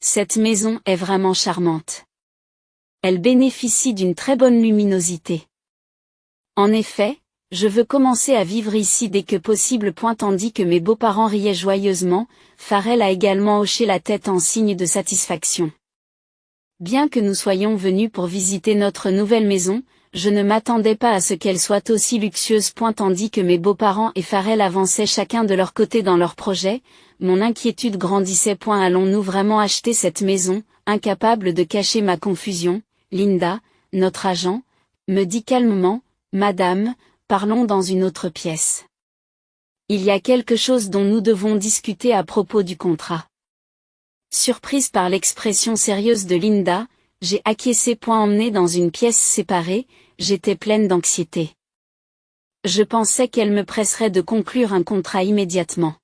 Cette maison est vraiment charmante. Elle bénéficie d'une très bonne luminosité. En effet, je veux commencer à vivre ici dès que possible. Tandis que mes beaux-parents riaient joyeusement, Farrell a également hoché la tête en signe de satisfaction. Bien que nous soyons venus pour visiter notre nouvelle maison, je ne m'attendais pas à ce qu'elle soit aussi luxueuse. Tandis que mes beaux-parents et Farrell avançaient chacun de leur côté dans leur projet, mon inquiétude grandissait. Allons-nous vraiment acheter cette maison? Incapable de cacher ma confusion, Linda, notre agent, me dit calmement, Madame, parlons dans une autre pièce. Il y a quelque chose dont nous devons discuter à propos du contrat. Surprise par l'expression sérieuse de Linda, j'ai acquiescé. Emmenée dans une pièce séparée, j'étais pleine d'anxiété. Je pensais qu'elle me presserait de conclure un contrat immédiatement.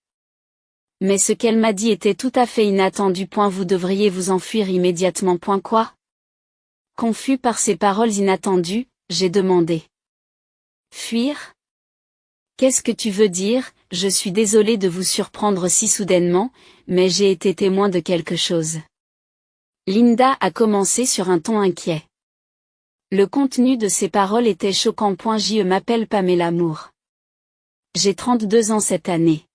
Mais ce qu'elle m'a dit était tout à fait inattendu. Vous devriez vous enfuir immédiatement. Quoi? Confus par ces paroles inattendues, j'ai demandé. Fuir? Qu'est-ce que tu veux dire? Je suis désolée de vous surprendre si soudainement, mais j'ai été témoin de quelque chose. Linda a commencé sur un ton inquiet. Le contenu de ses paroles était choquant. Je m'appelle Pamela Moore. J'ai 32 ans cette année.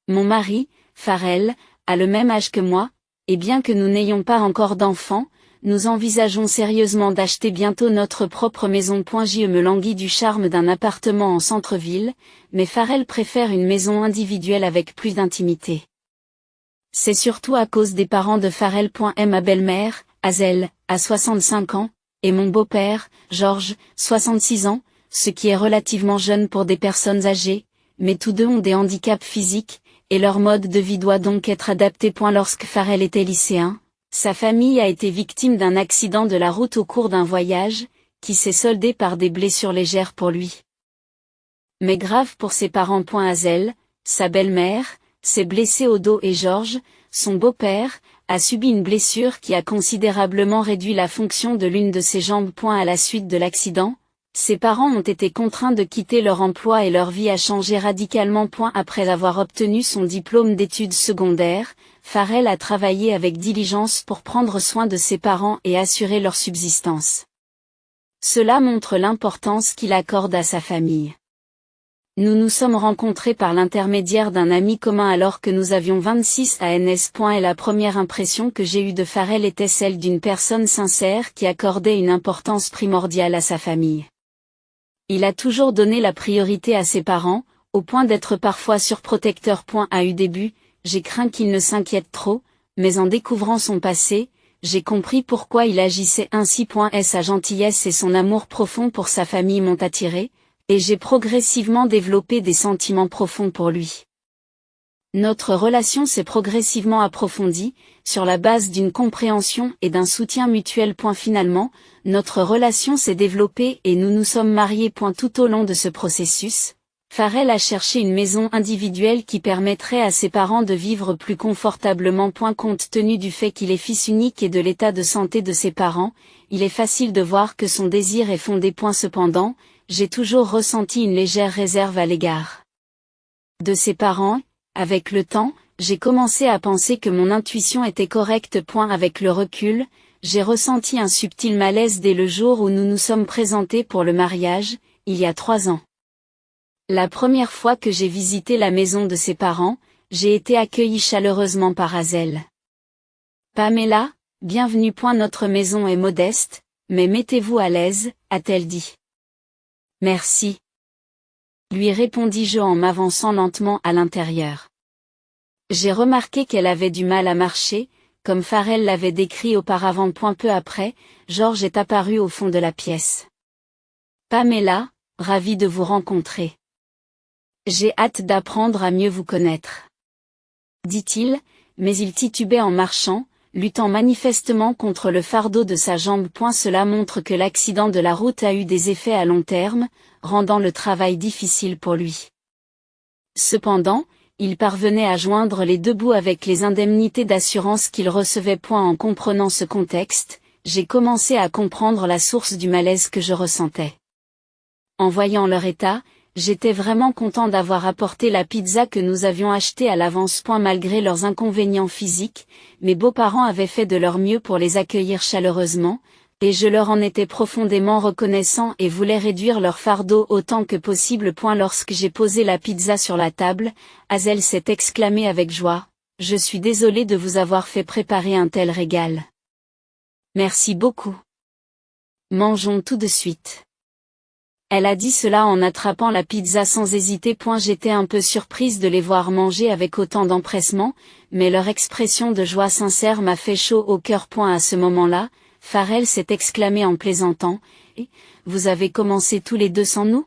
Mon mari, Farrell, a le même âge que moi, et bien que nous n'ayons pas encore d'enfants, nous envisageons sérieusement d'acheter bientôt notre propre maison. Je me languis du charme d'un appartement en centre-ville, mais Farrell préfère une maison individuelle avec plus d'intimité. C'est surtout à cause des parents de Farrell. Ma belle-mère, Hazel, a 65 ans, et mon beau-père, George, 66 ans, ce qui est relativement jeune pour des personnes âgées, mais tous deux ont des handicaps physiques, et leur mode de vie doit donc être adapté. Lorsque Farrell était lycéen, sa famille a été victime d'un accident de la route au cours d'un voyage, qui s'est soldé par des blessures légères pour lui. Mais grave pour ses parents. Hazel, sa belle-mère, s'est blessée au dos et George, son beau-père, a subi une blessure qui a considérablement réduit la fonction de l'une de ses jambes. À la suite de l'accident, ses parents ont été contraints de quitter leur emploi et leur vie a changé radicalement. Après avoir obtenu son diplôme d'études secondaires, Farrell a travaillé avec diligence pour prendre soin de ses parents et assurer leur subsistance. Cela montre l'importance qu'il accorde à sa famille. Nous nous sommes rencontrés par l'intermédiaire d'un ami commun alors que nous avions 26 ans. Et la première impression que j'ai eue de Farrell était celle d'une personne sincère qui accordait une importance primordiale à sa famille. Il a toujours donné la priorité à ses parents, au point d'être parfois surprotecteur. À eu début, j'ai craint qu'il ne s'inquiète trop, mais en découvrant son passé, j'ai compris pourquoi il agissait ainsi. Sa gentillesse et son amour profond pour sa famille m'ont attiré, et j'ai progressivement développé des sentiments profonds pour lui. Notre relation s'est progressivement approfondie, sur la base d'une compréhension et d'un soutien mutuel. Finalement, notre relation s'est développée et nous nous sommes mariés. Tout au long de ce processus, Farrell a cherché une maison individuelle qui permettrait à ses parents de vivre plus confortablement. Compte tenu du fait qu'il est fils unique et de l'état de santé de ses parents, il est facile de voir que son désir est fondé. Cependant, j'ai toujours ressenti une légère réserve à l'égard de ses parents. Avec le temps, j'ai commencé à penser que mon intuition était correcte. Avec le recul, j'ai ressenti un subtil malaise dès le jour où nous nous sommes présentés pour le mariage, il y a 3 ans. La première fois que j'ai visité la maison de ses parents, j'ai été accueillie chaleureusement par Hazel. Pamela, bienvenue. Notre maison est modeste, mais mettez-vous à l'aise, a-t-elle dit. Merci. Lui répondis-je en m'avançant lentement à l'intérieur. J'ai remarqué qu'elle avait du mal à marcher, comme Farrell l'avait décrit auparavant. Peu après, George est apparu au fond de la pièce. Pamela, ravi de vous rencontrer. J'ai hâte d'apprendre à mieux vous connaître. Dit-il, mais il titubait en marchant, luttant manifestement contre le fardeau de sa jambe. Cela montre que l'accident de la route a eu des effets à long terme, rendant le travail difficile pour lui. Cependant, il parvenait à joindre les deux bouts avec les indemnités d'assurance qu'il recevait. En comprenant ce contexte, j'ai commencé à comprendre la source du malaise que je ressentais. En voyant leur état, J'étais vraiment content d'avoir apporté la pizza que nous avions achetée à l'avance. Malgré leurs inconvénients physiques, mes beaux-parents avaient fait de leur mieux pour les accueillir chaleureusement, et je leur en étais profondément reconnaissant et voulais réduire leur fardeau autant que possible. Lorsque j'ai posé la pizza sur la table, Hazel s'est exclamée avec joie, « Je suis désolée de vous avoir fait préparer un tel régal. Merci beaucoup. Mangeons tout de suite. » Elle a dit cela en attrapant la pizza sans hésiter. J'étais un peu surprise de les voir manger avec autant d'empressement, mais leur expression de joie sincère m'a fait chaud au cœur. À ce moment-là, Farrell s'est exclamé en plaisantant, « Et, vous avez commencé tous les deux sans nous?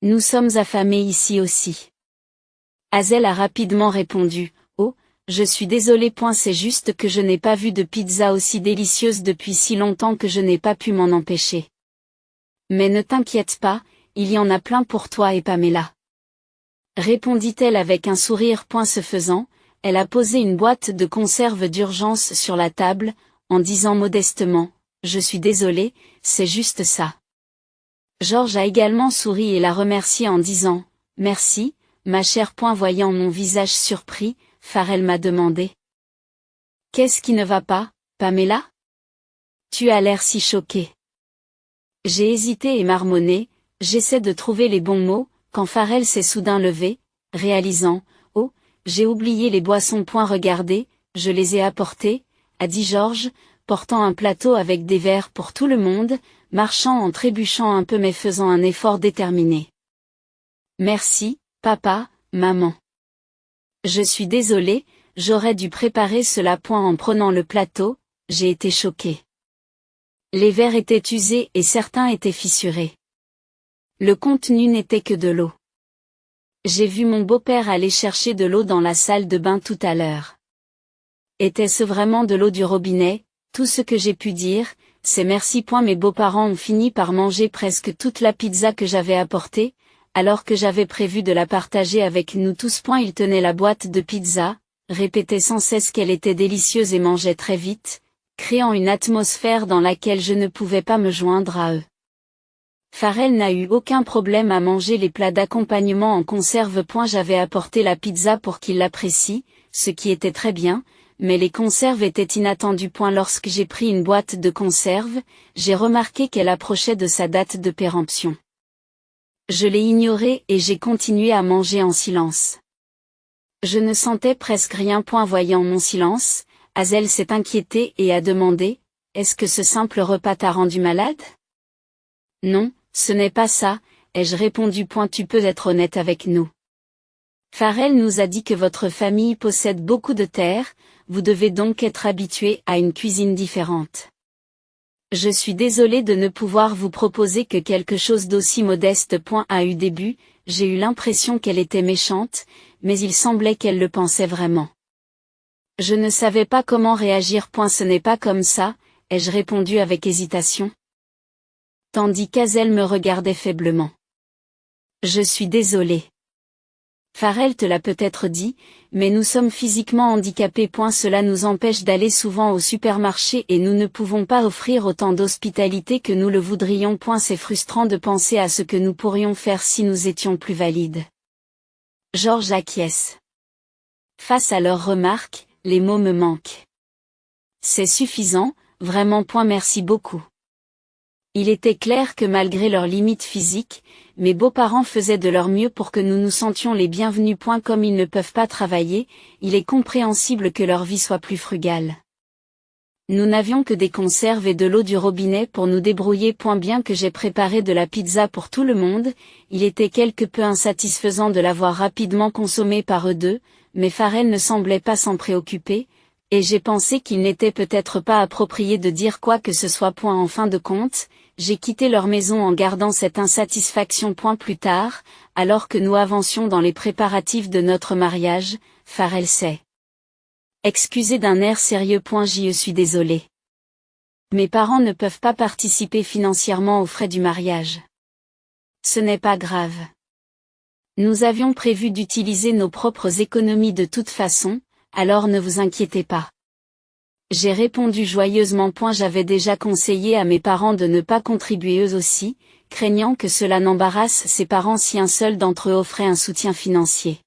Nous sommes affamés ici aussi. » Hazel a rapidement répondu, « Oh, je suis désolée. C'est juste que je n'ai pas vu de pizza aussi délicieuse depuis si longtemps que je n'ai pas pu m'en empêcher. Mais ne t'inquiète pas, il y en a plein pour toi et Pamela. » Répondit-elle avec un sourire. Ce faisant, elle a posé une boîte de conserve d'urgence sur la table, en disant modestement, « Je suis désolée, c'est juste ça. » George a également souri et l'a remercié en disant, « Merci, ma chère. » Voyant mon visage surpris, Farrell m'a demandé, « Qu'est-ce qui ne va pas, Pamela? Tu as l'air si choquée. » J'ai hésité et marmonné, j'essaie de trouver les bons mots, quand Farrell s'est soudain levé, réalisant, « Oh, j'ai oublié les boissons. Regardez, je les ai apportées, » a dit George, portant un plateau avec des verres pour tout le monde, marchant en trébuchant un peu mais faisant un effort déterminé. « Merci, papa, maman. Je suis désolée, j'aurais dû préparer cela. En prenant le plateau, j'ai été choquée. Les verres étaient usés et certains étaient fissurés. Le contenu n'était que de l'eau. J'ai vu mon beau-père aller chercher de l'eau dans la salle de bain tout à l'heure. Était-ce vraiment de l'eau du robinet? Tout ce que j'ai pu dire, c'est merci. Mes beaux-parents ont fini par manger presque toute la pizza que j'avais apportée, alors que j'avais prévu de la partager avec nous tous. Ils tenaient la boîte de pizza, répétaient sans cesse qu'elle était délicieuse et mangeaient très vite, créant une atmosphère dans laquelle je ne pouvais pas me joindre à eux. Farrell n'a eu aucun problème à manger les plats d'accompagnement en conserve. J'avais apporté la pizza pour qu'il l'apprécie, ce qui était très bien, mais les conserves étaient inattendues. Lorsque j'ai pris une boîte de conserve, j'ai remarqué qu'elle approchait de sa date de péremption. Je l'ai ignorée et j'ai continué à manger en silence. Je ne sentais presque rien. Voyant mon silence, Hazel s'est inquiétée et a demandé, « Est-ce que ce simple repas t'a rendu malade? » « Non, ce n'est pas ça, » ai-je répondu. « Tu peux être honnête avec nous. Farrell nous a dit que votre famille possède beaucoup de terres, vous devez donc être habitué à une cuisine différente. Je suis désolée de ne pouvoir vous proposer que quelque chose d'aussi modeste. À eu début, j'ai eu l'impression qu'elle était méchante, mais il semblait qu'elle le pensait vraiment. Je ne savais pas comment réagir. Ce n'est pas comme ça, ai-je répondu avec hésitation. Tandis qu'Hazel me regardait faiblement. Je suis désolée. Farrell te l'a peut-être dit, mais nous sommes physiquement handicapés. Cela nous empêche d'aller souvent au supermarché et nous ne pouvons pas offrir autant d'hospitalité que nous le voudrions. C'est frustrant de penser à ce que nous pourrions faire si nous étions plus valides. George acquiesce. Face à leurs remarques, les mots me manquent. C'est suffisant, vraiment. Merci beaucoup. Il était clair que malgré leurs limites physiques, mes beaux-parents faisaient de leur mieux pour que nous nous sentions les bienvenus. Comme ils ne peuvent pas travailler, il est compréhensible que leur vie soit plus frugale. Nous n'avions que des conserves et de l'eau du robinet pour nous débrouiller. Bien que j'ai préparé de la pizza pour tout le monde, il était quelque peu insatisfaisant de l'avoir rapidement consommée par eux deux, mais Farrell ne semblait pas s'en préoccuper, et j'ai pensé qu'il n'était peut-être pas approprié de dire quoi que ce soit. En fin de compte, j'ai quitté leur maison en gardant cette insatisfaction. Plus tard, alors que nous avancions dans les préparatifs de notre mariage, Farrell s'est excusé d'un air sérieux. Je suis désolé. Mes parents ne peuvent pas participer financièrement aux frais du mariage. Ce n'est pas grave. Nous avions prévu d'utiliser nos propres économies de toute façon, alors ne vous inquiétez pas. J'ai répondu joyeusement. J'avais déjà conseillé à mes parents de ne pas contribuer eux aussi, craignant que cela n'embarrasse ses parents si un seul d'entre eux offrait un soutien financier.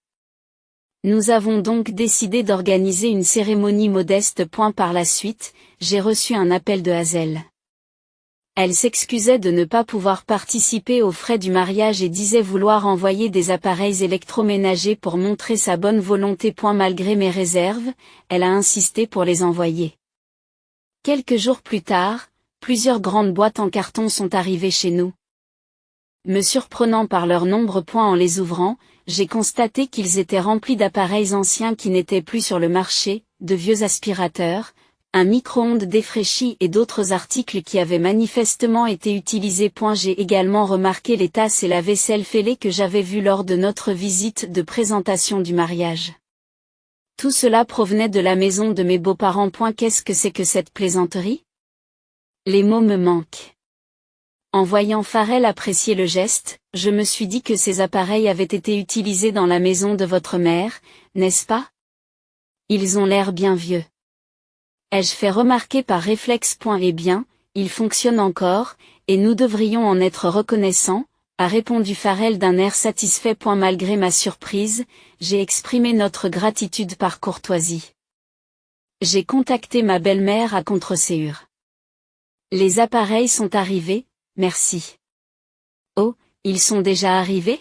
Nous avons donc décidé d'organiser une cérémonie modeste. Par la suite, j'ai reçu un appel de Hazel. Elle s'excusait de ne pas pouvoir participer aux frais du mariage et disait vouloir envoyer des appareils électroménagers pour montrer sa bonne volonté. Malgré mes réserves, elle a insisté pour les envoyer. Quelques jours plus tard, plusieurs grandes boîtes en carton sont arrivées chez nous. Me surprenant par leur nombre. En les ouvrant, j'ai constaté qu'ils étaient remplis d'appareils anciens qui n'étaient plus sur le marché, de vieux aspirateurs, un micro-ondes défraîchi et d'autres articles qui avaient manifestement été utilisés. J'ai également remarqué les tasses et la vaisselle fêlée que j'avais vues lors de notre visite de présentation du mariage. Tout cela provenait de la maison de mes beaux-parents. Qu'est-ce que c'est que cette plaisanterie? Les mots me manquent. En voyant Farrell apprécier le geste, je me suis dit que ces appareils avaient été utilisés dans la maison de votre mère, n'est-ce pas? Ils ont l'air bien vieux. Ai-je fait remarquer par réflexe. Eh bien, ils fonctionnent encore, et nous devrions en être reconnaissants, a répondu Farrell d'un air satisfait. Malgré ma surprise, j'ai exprimé notre gratitude par courtoisie. J'ai contacté ma belle-mère à contre-séure. Les appareils sont arrivés, merci. Oh, ils sont déjà arrivés?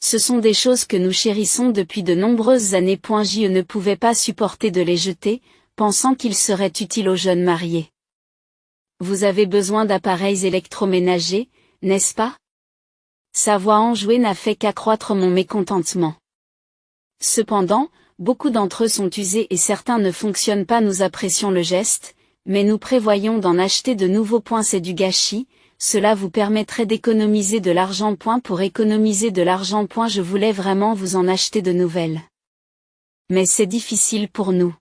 Ce sont des choses que nous chérissons depuis de nombreuses années. Je ne pouvais pas supporter de les jeter, pensant qu'ils seraient utiles aux jeunes mariés. Vous avez besoin d'appareils électroménagers, n'est-ce pas? Sa voix enjouée n'a fait qu'accroître mon mécontentement. Cependant, beaucoup d'entre eux sont usés et certains ne fonctionnent pas. Nous apprécions le geste, mais nous prévoyons d'en acheter de nouveaux. C'est du gâchis, cela vous permettrait d'économiser de l'argent. Pour économiser de l'argent. Je voulais vraiment vous en acheter de nouvelles. Mais c'est difficile pour nous.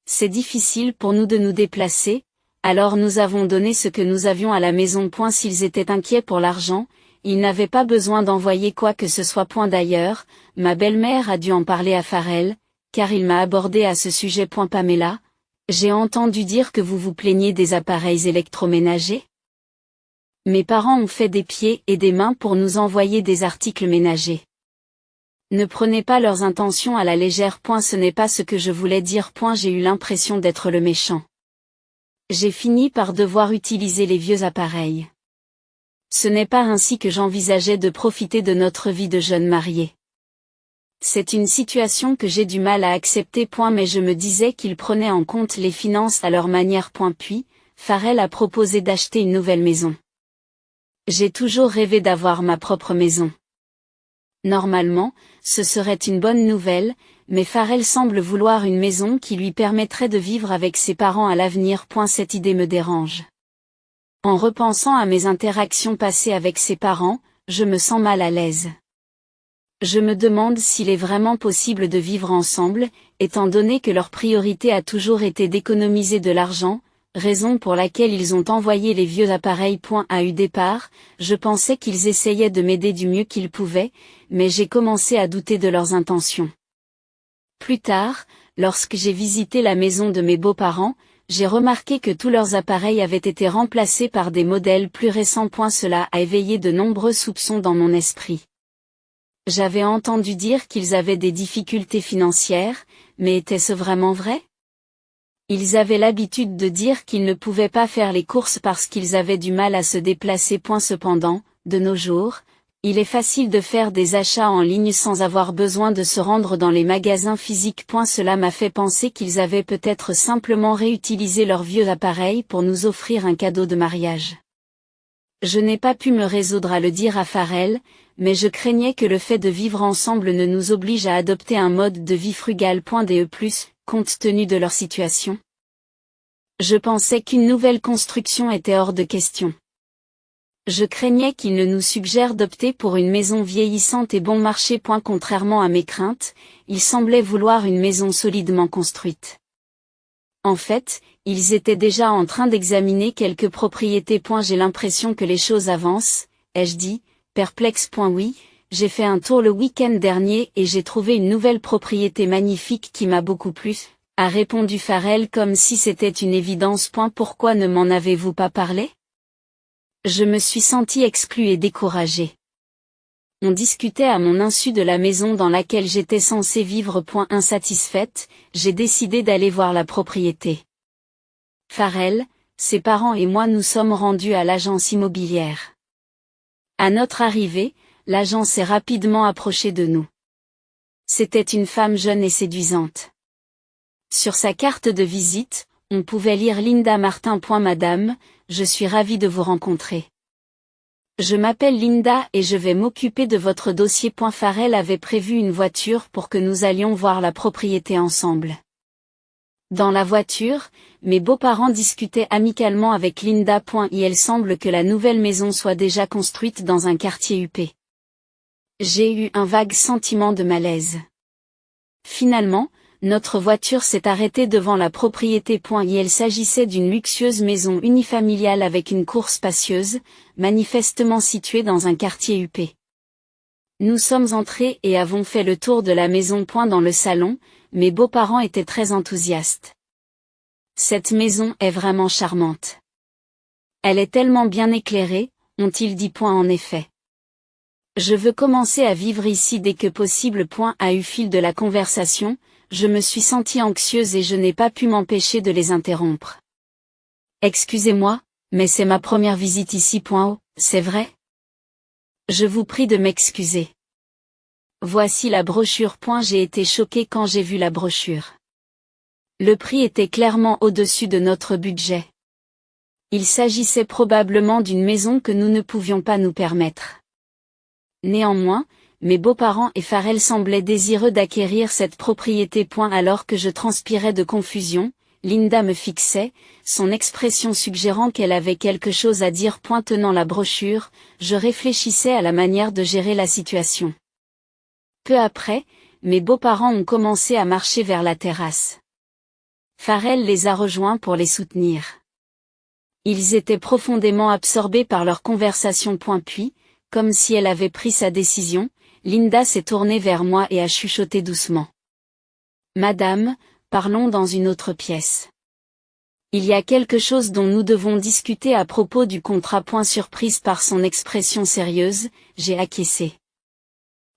C'est difficile pour nous de nous déplacer, alors nous avons donné ce que nous avions à la maison. S'ils étaient inquiets pour l'argent, ils n'avaient pas besoin d'envoyer quoi que ce soit. D'ailleurs, ma belle-mère a dû en parler à Farrell, car il m'a abordé à ce sujet. Pamela, j'ai entendu dire que vous vous plaignez des appareils électroménagers? Mes parents ont fait des pieds et des mains pour nous envoyer des articles ménagers. Ne prenez pas leurs intentions à la légère. Ce n'est pas ce que je voulais dire. J'ai eu l'impression d'être le méchant. J'ai fini par devoir utiliser les vieux appareils. Ce n'est pas ainsi que j'envisageais de profiter de notre vie de jeunes mariés. C'est une situation que j'ai du mal à accepter. Mais je me disais qu'ils prenaient en compte les finances à leur manière. Puis, Farrell a proposé d'acheter une nouvelle maison. J'ai toujours rêvé d'avoir ma propre maison. Normalement, ce serait une bonne nouvelle, mais Farrell semble vouloir une maison qui lui permettrait de vivre avec ses parents à l'avenir. Cette idée me dérange. En repensant à mes interactions passées avec ses parents, je me sens mal à l'aise. Je me demande s'il est vraiment possible de vivre ensemble, étant donné que leur priorité a toujours été d'économiser de l'argent, raison pour laquelle ils ont envoyé les vieux appareils. À eu départ, je pensais qu'ils essayaient de m'aider du mieux qu'ils pouvaient, mais j'ai commencé à douter de leurs intentions. Plus tard, lorsque j'ai visité la maison de mes beaux-parents, j'ai remarqué que tous leurs appareils avaient été remplacés par des modèles plus récents. Cela a éveillé de nombreux soupçons dans mon esprit. J'avais entendu dire qu'ils avaient des difficultés financières, mais était-ce vraiment vrai? Ils avaient l'habitude de dire qu'ils ne pouvaient pas faire les courses parce qu'ils avaient du mal à se déplacer. Cependant, de nos jours, il est facile de faire des achats en ligne sans avoir besoin de se rendre dans les magasins physiques. Cela m'a fait penser qu'ils avaient peut-être simplement réutilisé leurs vieux appareils pour nous offrir un cadeau de mariage. Je n'ai pas pu me résoudre à le dire à Farrell, mais je craignais que le fait de vivre ensemble ne nous oblige à adopter un mode de vie frugal. Compte tenu de leur situation. Je pensais qu'une nouvelle construction était hors de question. Je craignais qu'ils ne nous suggèrent d'opter pour une maison vieillissante et bon marché. Contrairement à mes craintes, ils semblaient vouloir une maison solidement construite. En fait, ils étaient déjà en train d'examiner quelques propriétés. J'ai l'impression que les choses avancent, ai-je dit, perplexe. Oui, j'ai fait un tour le week-end dernier et j'ai trouvé une nouvelle propriété magnifique qui m'a beaucoup plu. a répondu Farrell comme si c'était une évidence. Pourquoi ne m'en avez-vous pas parlé? Je me suis sentie exclue et découragée. On discutait à mon insu de la maison dans laquelle j'étais censée vivre. Insatisfaite, j'ai décidé d'aller voir la propriété. Farrell, ses parents et moi nous sommes rendus à l'agence immobilière. À notre arrivée, l'agent s'est rapidement approché de nous. C'était une femme jeune et séduisante. Sur sa carte de visite, on pouvait lire Linda Martin. Madame, je suis ravie de vous rencontrer. Je m'appelle Linda et je vais m'occuper de votre dossier. Farrell avait prévu une voiture pour que nous allions voir la propriété ensemble. Dans la voiture, mes beaux-parents discutaient amicalement avec Linda. Il semble que la nouvelle maison soit déjà construite dans un quartier huppé. J'ai eu un vague sentiment de malaise. Finalement, notre voiture s'est arrêtée devant la propriété. Il s'agissait d'une luxueuse maison unifamiliale avec une cour spacieuse, manifestement située dans un quartier huppé. Nous sommes entrés et avons fait le tour de la maison. Dans le salon, mes beaux-parents étaient très enthousiastes. Cette maison est vraiment charmante. Elle est tellement bien éclairée, ont-ils dit. En effet. Je veux commencer à vivre ici dès que possible. À eu fil de la conversation, je me suis sentie anxieuse et je n'ai pas pu m'empêcher de les interrompre. Excusez-moi, mais c'est ma première visite ici. Oh, c'est vrai? Je vous prie de m'excuser. Voici la brochure. J'ai été choquée quand j'ai vu la brochure. Le prix était clairement au-dessus de notre budget. Il s'agissait probablement d'une maison que nous ne pouvions pas nous permettre. Néanmoins, mes beaux-parents et Farrell semblaient désireux d'acquérir cette propriété. Alors que je transpirais de confusion, Linda me fixait, son expression suggérant qu'elle avait quelque chose à dire. Tenant la brochure, je réfléchissais à la manière de gérer la situation. Peu après, mes beaux-parents ont commencé à marcher vers la terrasse. Farrell les a rejoints pour les soutenir. Ils étaient profondément absorbés par leur conversation. Puis, comme si elle avait pris sa décision, Linda s'est tournée vers moi et a chuchoté doucement. Madame, parlons dans une autre pièce. Il y a quelque chose dont nous devons discuter à propos du contrat. Surprise par son expression sérieuse, j'ai acquiescé.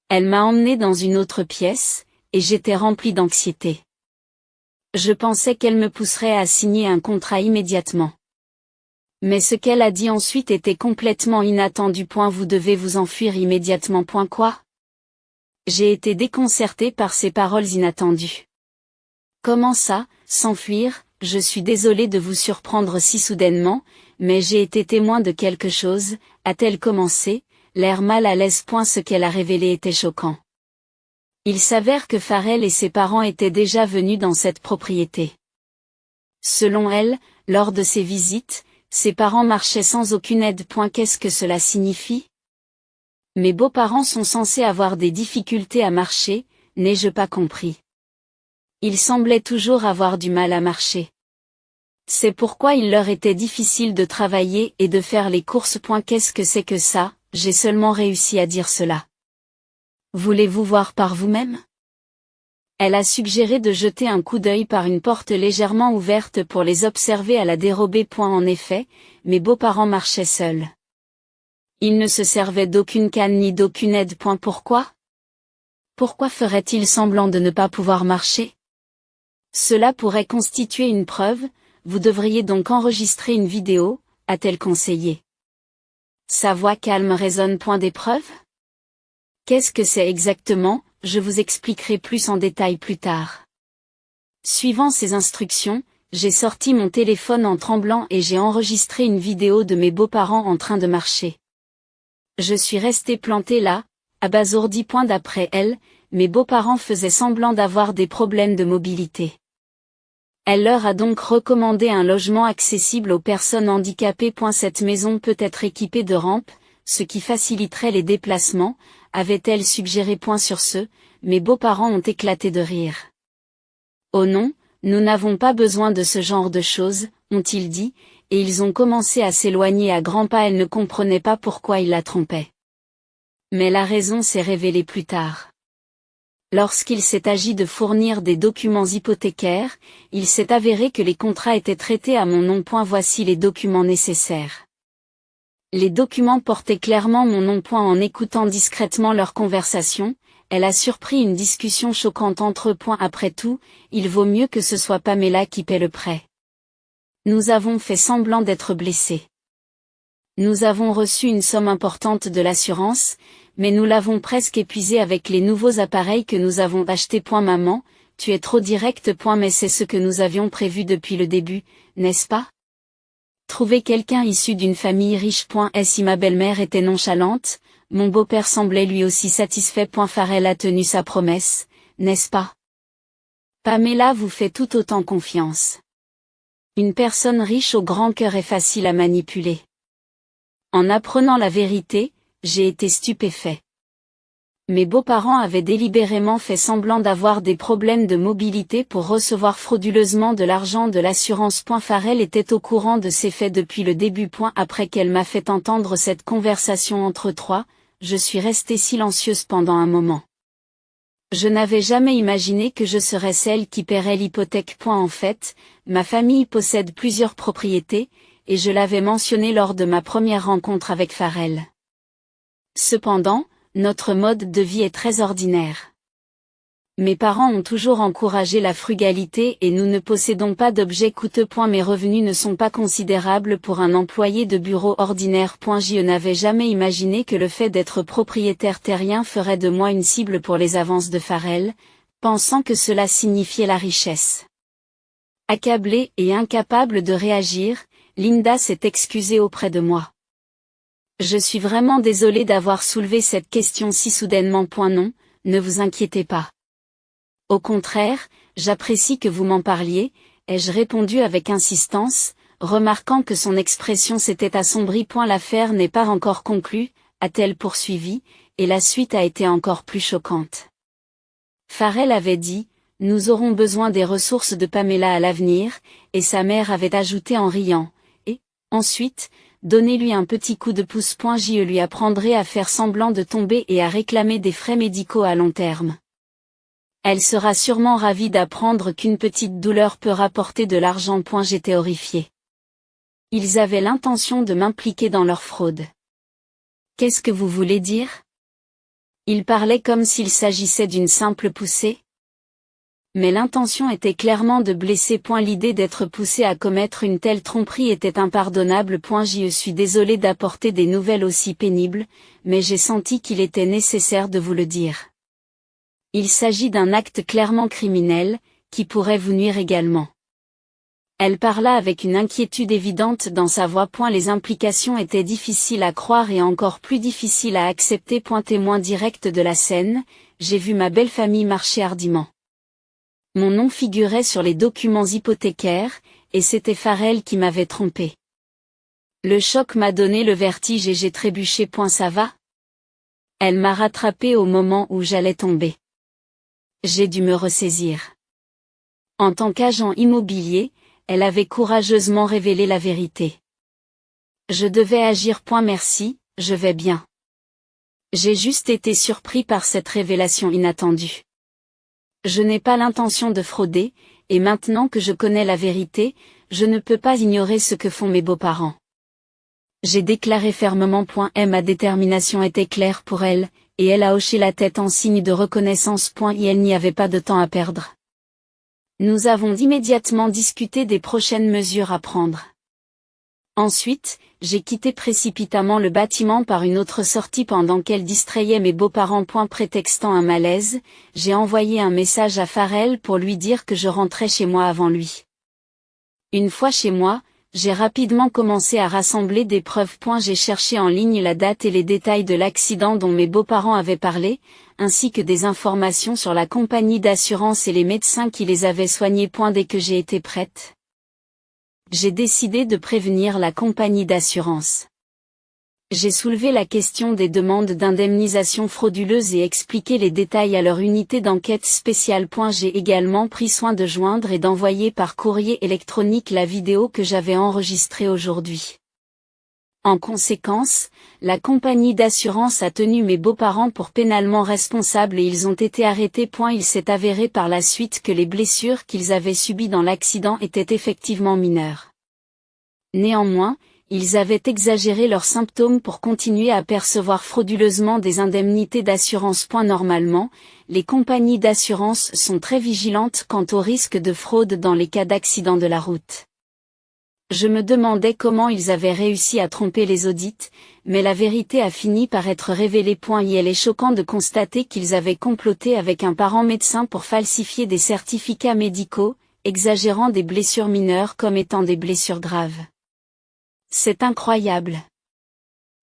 Elle m'a emmenée dans une autre pièce, et j'étais remplie d'anxiété. Je pensais qu'elle me pousserait à signer un contrat immédiatement. Mais ce qu'elle a dit ensuite était complètement inattendu. Vous devez vous enfuir immédiatement. Quoi? J'ai été déconcertée par ces paroles inattendues. Comment ça, s'enfuir? Je suis désolée de vous surprendre si soudainement, mais j'ai été témoin de quelque chose, a-t-elle commencé, l'air mal à l'aise. Ce qu'elle a révélé était choquant. Il s'avère que Farrell et ses parents étaient déjà venus dans cette propriété. Selon elle, lors de ses visites, ses parents marchaient sans aucune aide. Qu'est-ce que cela signifie? Mes beaux-parents sont censés avoir des difficultés à marcher, n'ai-je pas compris? Ils semblaient toujours avoir du mal à marcher. C'est pourquoi il leur était difficile de travailler et de faire les courses. Qu'est-ce que c'est que ça? J'ai seulement réussi à dire cela. Voulez-vous voir par vous-même? Elle a suggéré de jeter un coup d'œil par une porte légèrement ouverte pour les observer à la dérobée. En effet, mes beaux-parents marchaient seuls. Ils ne se servaient d'aucune canne ni d'aucune aide. Pourquoi? Pourquoi ferait-il semblant de ne pas pouvoir marcher? Cela pourrait constituer une preuve, vous devriez donc enregistrer une vidéo, a-t-elle conseillé. Sa voix calme résonne. Des preuves? Qu'est-ce que c'est exactement? Je vous expliquerai plus en détail plus tard. Suivant ses instructions, j'ai sorti mon téléphone en tremblant et j'ai enregistré une vidéo de mes beaux-parents en train de marcher. Je suis restée plantée là, abasourdie. D'après elle, mes beaux-parents faisaient semblant d'avoir des problèmes de mobilité. Elle leur a donc recommandé un logement accessible aux personnes handicapées. Cette maison peut être équipée de rampes, ce qui faciliterait les déplacements, avait-elle suggéré. Sur ce, mes beaux-parents ont éclaté de rire. Oh non, nous n'avons pas besoin de ce genre de choses, ont-ils dit, et ils ont commencé à s'éloigner à grands pas. Elle ne comprenait pas pourquoi ils la trompaient. Mais la raison s'est révélée plus tard. Lorsqu'il s'est agi de fournir des documents hypothécaires, il s'est avéré que les contrats étaient traités à mon nom. Voici les documents nécessaires. Les documents portaient clairement mon nom. En écoutant discrètement leur conversation, elle a surpris une discussion choquante entre eux. Après tout, il vaut mieux que ce soit Pamela qui paie le prêt. Nous avons fait semblant d'être blessés. Nous avons reçu une somme importante de l'assurance, mais nous l'avons presque épuisée avec les nouveaux appareils que nous avons achetés. Maman, tu es trop directe. Mais c'est ce que nous avions prévu depuis le début, n'est-ce pas? Trouver quelqu'un issu d'une famille riche. Si ma belle-mère était nonchalante, mon beau-père semblait lui aussi satisfait. Farrell a tenu sa promesse, n'est-ce pas? Pamela vous fait tout autant confiance. Une personne riche au grand cœur est facile à manipuler. En apprenant la vérité, j'ai été stupéfait. Mes beaux-parents avaient délibérément fait semblant d'avoir des problèmes de mobilité pour recevoir frauduleusement de l'argent de l'assurance. Farrell était au courant de ces faits depuis le début. Après qu'elle m'a fait entendre cette conversation entre trois, je suis restée silencieuse pendant un moment. Je n'avais jamais imaginé que je serais celle qui paierait l'hypothèque. En fait, ma famille possède plusieurs propriétés, et je l'avais mentionné lors de ma première rencontre avec Farrell. Cependant, notre mode de vie est très ordinaire. Mes parents ont toujours encouragé la frugalité et nous ne possédons pas d'objets coûteux. Mes revenus ne sont pas considérables pour un employé de bureau ordinaire. Je n'avais jamais imaginé que le fait d'être propriétaire terrien ferait de moi une cible pour les avances de Farrell, pensant que cela signifiait la richesse. Accablée et incapable de réagir, Linda s'est excusée auprès de moi. Je suis vraiment désolée d'avoir soulevé cette question si soudainement. Non, ne vous inquiétez pas. Au contraire, j'apprécie que vous m'en parliez, ai-je répondu avec insistance, remarquant que son expression s'était assombrie. L'affaire n'est pas encore conclue, a-t-elle poursuivi, et la suite a été encore plus choquante. Farrell avait dit, nous aurons besoin des ressources de Pamela à l'avenir, et sa mère avait ajouté en riant, et, ensuite, donnez-lui un petit coup de pouce. Je lui apprendrai à faire semblant de tomber et à réclamer des frais médicaux à long terme. Elle sera sûrement ravie d'apprendre qu'une petite douleur peut rapporter de l'argent. J'étais horrifiée. Ils avaient l'intention de m'impliquer dans leur fraude. Qu'est-ce que vous voulez dire? Ils parlaient comme s'il s'agissait d'une simple poussée. Mais l'intention était clairement de blesser. L'idée d'être poussé à commettre une telle tromperie était impardonnable. Je suis désolée d'apporter des nouvelles aussi pénibles, mais j'ai senti qu'il était nécessaire de vous le dire. Il s'agit d'un acte clairement criminel, qui pourrait vous nuire également. Elle parla avec une inquiétude évidente dans sa voix. Les implications étaient difficiles à croire et encore plus difficiles à accepter. Témoin direct de la scène, j'ai vu ma belle famille marcher hardiment. Mon nom figurait sur les documents hypothécaires, et c'était Farrell qui m'avait trompé. Le choc m'a donné le vertige et j'ai trébuché. Ça va? Elle m'a rattrapé au moment où j'allais tomber. J'ai dû me ressaisir. En tant qu'agent immobilier, elle avait courageusement révélé la vérité. Je devais agir. Merci, je vais bien. J'ai juste été surpris par cette révélation inattendue. Je n'ai pas l'intention de frauder, et maintenant que je connais la vérité, je ne peux pas ignorer ce que font mes beaux-parents. J'ai déclaré fermement. Ma détermination était claire pour elle, et elle a hoché la tête en signe de reconnaissance. Et elle n'y avait pas de temps à perdre. Nous avons immédiatement discuté des prochaines mesures à prendre. Ensuite, j'ai quitté précipitamment le bâtiment par une autre sortie pendant qu'elle distrayait mes beaux-parents. Prétextant un malaise, j'ai envoyé un message à Farrell pour lui dire que je rentrais chez moi avant lui. Une fois chez moi, j'ai rapidement commencé à rassembler des preuves. J'ai cherché en ligne la date et les détails de l'accident dont mes beaux-parents avaient parlé, ainsi que des informations sur la compagnie d'assurance et les médecins qui les avaient soignés. Dès que j'ai été prête, j'ai décidé de prévenir la compagnie d'assurance. J'ai soulevé la question des demandes d'indemnisation frauduleuses et expliqué les détails à leur unité d'enquête spéciale. J'ai également pris soin de joindre et d'envoyer par courrier électronique la vidéo que j'avais enregistrée aujourd'hui. En conséquence, la compagnie d'assurance a tenu mes beaux-parents pour pénalement responsables et ils ont été arrêtés. Il s'est avéré par la suite que les blessures qu'ils avaient subies dans l'accident étaient effectivement mineures. Néanmoins, ils avaient exagéré leurs symptômes pour continuer à percevoir frauduleusement des indemnités d'assurance. Normalement, les compagnies d'assurance sont très vigilantes quant au risque de fraude dans les cas d'accident de la route. Je me demandais comment ils avaient réussi à tromper les audits, mais la vérité a fini par être révélée. Il est choquant de constater qu'ils avaient comploté avec un parent médecin pour falsifier des certificats médicaux, exagérant des blessures mineures comme étant des blessures graves. C'est incroyable.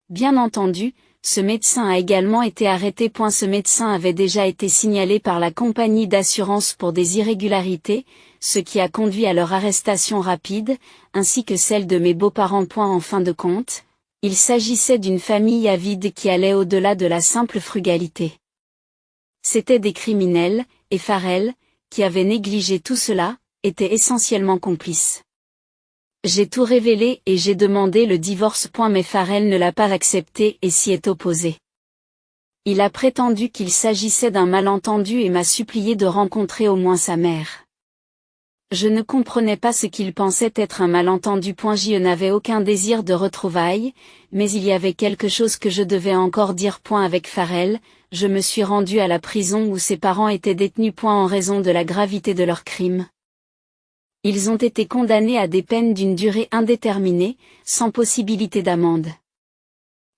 Bien entendu, ce médecin a également été arrêté. Ce médecin avait déjà été signalé par la compagnie d'assurance pour des irrégularités, ce qui a conduit à leur arrestation rapide, ainsi que celle de mes beaux-parents. En fin de compte, il s'agissait d'une famille avide qui allait au-delà de la simple frugalité. C'étaient des criminels, et Farrell, qui avait négligé tout cela, était essentiellement complice. J'ai tout révélé et j'ai demandé le divorce. Mais Farrell ne l'a pas accepté et s'y est opposé. Il a prétendu qu'il s'agissait d'un malentendu et m'a supplié de rencontrer au moins sa mère. Je ne comprenais pas ce qu'il pensait être un malentendu. Je n'avais aucun désir de retrouvailles, mais il y avait quelque chose que je devais encore dire. Avec Farrell, je me suis rendu à la prison où ses parents étaient détenus. En raison de la gravité de leurs crimes. Ils ont été condamnés à des peines d'une durée indéterminée, sans possibilité d'amende.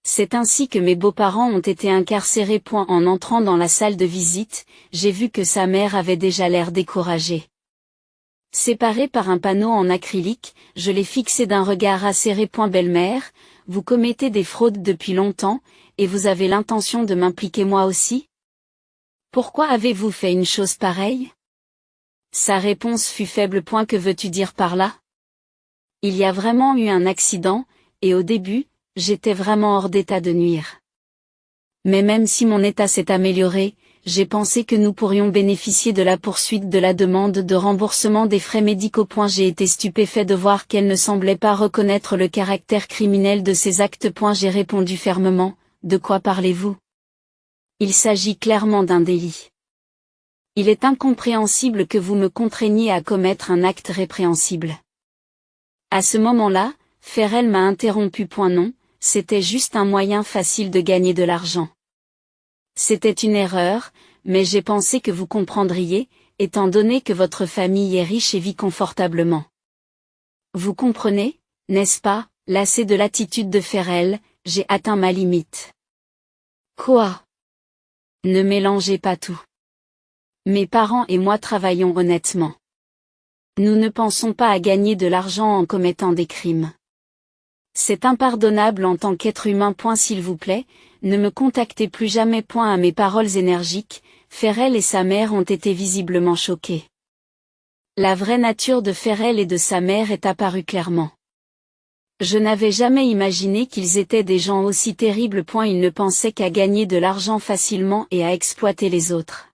C'est ainsi que mes beaux-parents ont été incarcérés. En entrant dans la salle de visite, j'ai vu que sa mère avait déjà l'air découragée. Séparés par un panneau en acrylique, je l'ai fixé d'un regard acéré. Belle-mère, vous commettez des fraudes depuis longtemps, et vous avez l'intention de m'impliquer moi aussi? Pourquoi avez-vous fait une chose pareille? Sa réponse fut faible. Que veux-tu dire par là? Il y a vraiment eu un accident, et au début, j'étais vraiment hors d'état de nuire. Mais même si mon état s'est amélioré, j'ai pensé que nous pourrions bénéficier de la poursuite de la demande de remboursement des frais médicaux. J'ai été stupéfait de voir qu'elle ne semblait pas reconnaître le caractère criminel de ces actes. J'ai répondu fermement, de quoi parlez-vous? Il s'agit clairement d'un délit. Il est incompréhensible que vous me contraigniez à commettre un acte répréhensible. À ce moment-là, Farrell m'a interrompu. Non, c'était juste un moyen facile de gagner de l'argent. C'était une erreur, mais j'ai pensé que vous comprendriez, étant donné que votre famille est riche et vit confortablement. Vous comprenez, n'est-ce pas? Lassé de l'attitude de Farrell, j'ai atteint ma limite. Quoi? Ne mélangez pas tout. Mes parents et moi travaillons honnêtement. Nous ne pensons pas à gagner de l'argent en commettant des crimes. C'est impardonnable en tant qu'être humain. S'il vous plaît, ne me contactez plus jamais. À mes paroles énergiques, Farrell et sa mère ont été visiblement choqués. La vraie nature de Farrell et de sa mère est apparue clairement. Je n'avais jamais imaginé qu'ils étaient des gens aussi terribles. Ils ne pensaient qu'à gagner de l'argent facilement et à exploiter les autres.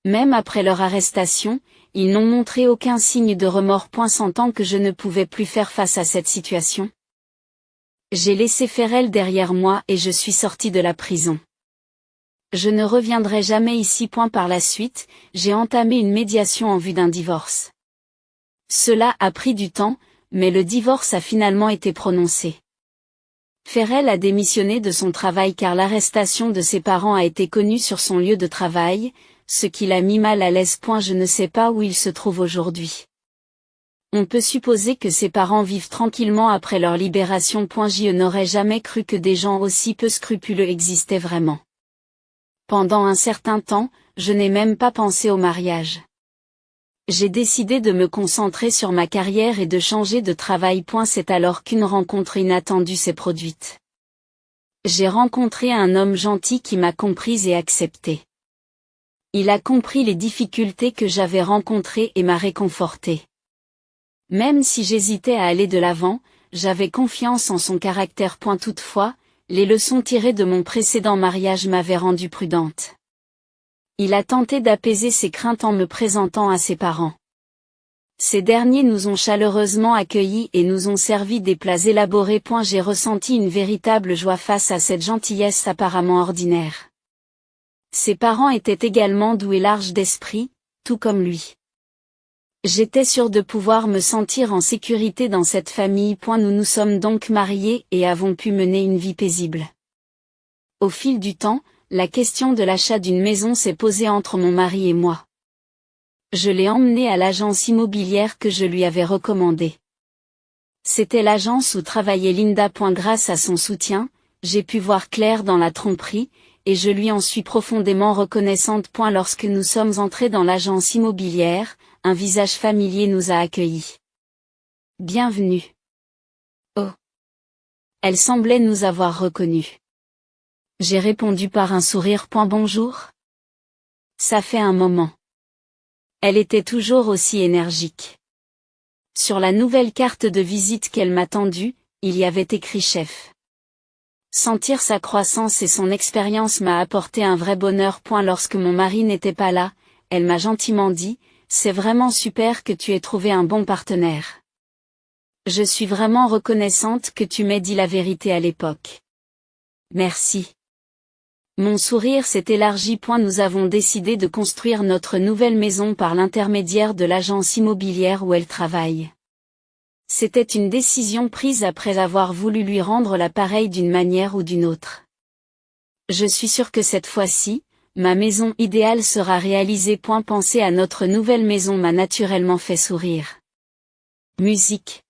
Même après leur arrestation, ils n'ont montré aucun signe de remords. Sentant que je ne pouvais plus faire face à cette situation. J'ai laissé Farrell derrière moi et je suis sorti de la prison. Je ne reviendrai jamais ici. Par la suite, j'ai entamé une médiation en vue d'un divorce. Cela a pris du temps, mais le divorce a finalement été prononcé. Farrell a démissionné de son travail car l'arrestation de ses parents a été connue sur son lieu de travail, ce qui l'a mis mal à l'aise. Je ne sais pas où il se trouve aujourd'hui. On peut supposer que ses parents vivent tranquillement après leur libération. Je n'aurais jamais cru que des gens aussi peu scrupuleux existaient vraiment. Pendant un certain temps, je n'ai même pas pensé au mariage. J'ai décidé de me concentrer sur ma carrière et de changer de travail. C'est alors qu'une rencontre inattendue s'est produite. J'ai rencontré un homme gentil qui m'a comprise et acceptée. Il a compris les difficultés que j'avais rencontrées et m'a réconforté. Même si j'hésitais à aller de l'avant, j'avais confiance en son caractère. Toutefois, les leçons tirées de mon précédent mariage m'avaient rendue prudente. Il a tenté d'apaiser ses craintes en me présentant à ses parents. Ces derniers nous ont chaleureusement accueillis et nous ont servi des plats élaborés. J'ai ressenti une véritable joie face à cette gentillesse apparemment ordinaire. Ses parents étaient également doux et larges d'esprit, tout comme lui. J'étais sûre de pouvoir me sentir en sécurité dans cette famille. Nous nous sommes donc mariés et avons pu mener une vie paisible. Au fil du temps, la question de l'achat d'une maison s'est posée entre mon mari et moi. Je l'ai emmené à l'agence immobilière que je lui avais recommandée. C'était l'agence où travaillait Linda. Grâce à son soutien, j'ai pu voir clair dans la tromperie, et je lui en suis profondément reconnaissante. Lorsque nous sommes entrés dans l'agence immobilière, un visage familier nous a accueillis. Bienvenue. Oh. Elle semblait nous avoir reconnus. J'ai répondu par un sourire. Bonjour. Ça fait un moment. Elle était toujours aussi énergique. Sur la nouvelle carte de visite qu'elle m'a tendue, il y avait écrit chef. Sentir sa croissance et son expérience m'a apporté un vrai bonheur. Lorsque mon mari n'était pas là, elle m'a gentiment dit, c'est vraiment super que tu aies trouvé un bon partenaire. Je suis vraiment reconnaissante que tu m'aies dit la vérité à l'époque. Merci. Mon sourire s'est élargi. Nous avons décidé de construire notre nouvelle maison par l'intermédiaire de l'agence immobilière où elle travaille. C'était une décision prise après avoir voulu lui rendre l'appareil d'une manière ou d'une autre. Je suis sûre que cette fois-ci, ma maison idéale sera réalisée. Penser à notre nouvelle maison m'a naturellement fait sourire. Musique.